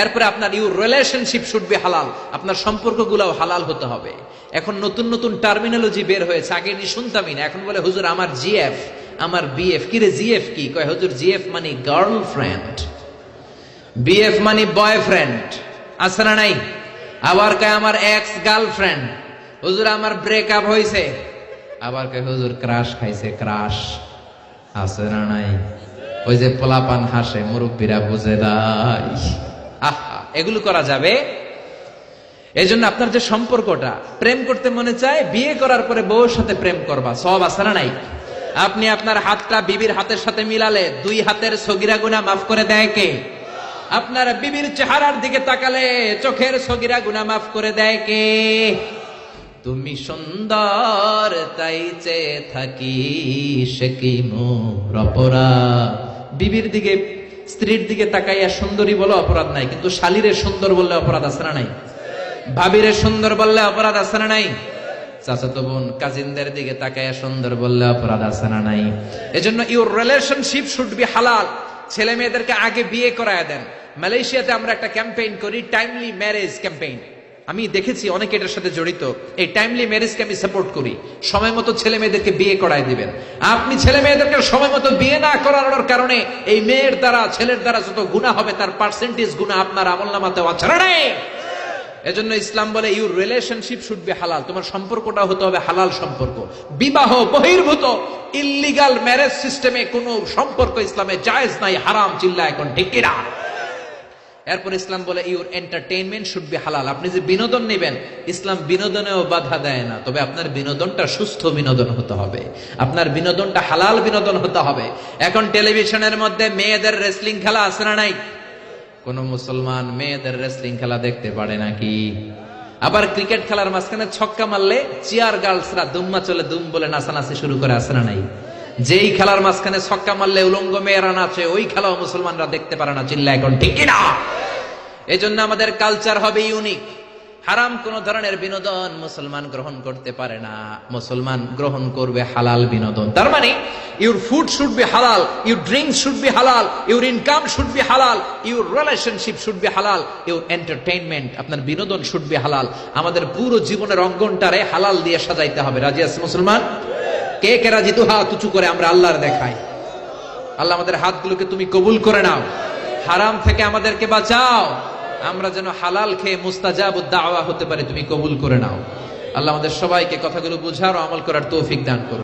এরপরে আপনার your relationship should be হালাল, আপনার সম্পর্কগুলোও হালাল হতে হবে। এখন নতুন নতুন টার্মিনোলজি বের হয়েছে, আগে নি শুনতামই না, এখন বলে হুজুর আমার জিএফ, আমার বিএফ। কি রে জিএফ কি? কয় হুজুর জিএফ মানে গার্লফ্রেন্ড, বিএফ মানে বয়ফ্রেন্ড, আছে না নাই? আবার কয় আমার এক্স গার্লফ্রেন্ড। হুজুর আমার ব্রেকআপ হয়েছে। আবার কয় হুজুর ক্রাশ খাইছে, ক্রাশ, আছে না নাই? ওই যে পোলাপান হাসে, মুরব্বীরা বুঝে নাই। আহা, এগুলো করা যাবে? এই জন্য আপনার যে সম্পর্কটা, প্রেম করতে মনে চায়, বিয়ে করার পরে বউর সাথে প্রেম করবা, সব আছে না নাই? আপনি আপনার হাতটা বিবির হাতের সাথে মিলালে 2 হাতের সগীরা গুনাহ মাফ করে দেয় কে? আপনার বিবির চেহারার দিকে তাকালে চোখের সগীরা গুনাহ মাফ করে দেয় কে? তুমি সুন্দর তাই চেয়ে থাকি, সে কি মোর অপরাধ? বিবির দিকে, স্ত্রীর দিকে তাকাইয়া সুন্দরী বলে অপরাধ নাই, কিন্তু শালীরে সুন্দর বললে অপরাধ আছে না নাই? ভাবিরে সুন্দর বললে অপরাধ আছে না নাই? চাচাতো বোন, কাজিনদের দিকে তাকাইয়া সুন্দর বললে অপরাধ আছে না নাই? এজন্য ইউর রিলেশনশিপ শুড বি হালাল। ছেলে মেয়েদেরকে আগে বিয়ে করায় দেন। মালয়েশিয়াতে আমরা একটা ক্যাম্পেইন করি, টাইমলি ম্যারেজ ক্যাম্পেইন। আমি দেখেছি অনেকে এটার সাথে জড়িত। এই টাইমলি ম্যারেজকে আমি সাপোর্ট করি। সময় মতো ছেলে মেয়েদেরকে বিয়ে করায় দিবেন। আপনি ছেলে মেয়েদেরকে সময় মতো বিয়ে না করানোর কারণে এই মেয়ের দ্বারা, ছেলের দ্বারা যত গুনাহ হবে তার পার্সেন্টেজ গুনাহ আপনার আমলনামাতে আছে না নাই? এজন্য ইসলাম বলে ইউর রিলেশনশিপ শুড বি হালাল। তোমার সম্পর্কটা হতে হবে হালাল সম্পর্ক। বিবাহ বহির্ভূত ইল্লিগাল ম্যারেজ সিস্টেমে কোনো সম্পর্ক ইসলামে জায়েজ নাই, হারাম। চিল্লা এখন ঠিক কিনা? এরপর ইসলাম বলে ইউর এন্টারটেইনমেন্ট শুড বি হালাল। আপনি যে বিনোদন নেবেন, ইসলাম বিনোদনেও বাধা দেয় না, তবে আপনার বিনোদনটা সুস্থ বিনোদন হতে হবে, আপনার বিনোদনটা হালাল বিনোদন হতে হবে। এখন টেলিভিশনের মধ্যে মেয়েদের রেসলিং খেলা আছে না নাই? কোন মুসলমান মেয়েদের রেসলিং খেলা দেখতে পারে নাকি? আবার ক্রিকেট খেলার মাঝখানে ছক্কা মারলে চিয়ার গার্লসরা দুম্মা চলে দুম বলে নাচানাচি শুরু করে, আছে না নাই? যেই খেলার মাঝখানে ছক্কা মারলে উলঙ্গ মেয়েরা নাচে, ওই খেলাও মুসলমানরা দেখতে পারে না। চিল্লা এখন ঠিক কিনা? এই জন্য আমাদের কালচার হবে ইউনিক। হারাম কোন ধরনের বিনোদন মুসলমান গ্রহণ করতে পারে না। মুসলমান গ্রহণ করবে হালাল বিনোদন। তার মানে ইউর ফুড শুড বি হালাল, ইউর ড্রিঙ্ক শুড বি হালাল, ইউর ইনকাম শুড বি হালাল, ইউর রিলেশনশিপ শুড বি হালাল, ইউর এন্টারটেইনমেন্ট, আপনার বিনোদন শুড বি হালাল। আমাদের পুরো জীবনের অঙ্গনটারে হালাল দিয়ে সাজাইতে হবে। রাজি আছে মুসলমান? কে কে রাজি? তো হাত উঁচু করে আমরা আল্লাহর দেখাই। আল্লাহ আমাদের হাতগুলোকে তুমি কবুল করে নাও, হারাম থেকে আমাদেরকে বাঁচাও, আমরা যেন হালাল খেয়ে মুস্তাজাবুদ দাওয়া হতে পারি, তুমি কবুল করে নাও। আল্লাহ আমাদের সবাইকে কথাগুলো বুঝার ও আমল করার তৌফিক দান করুন।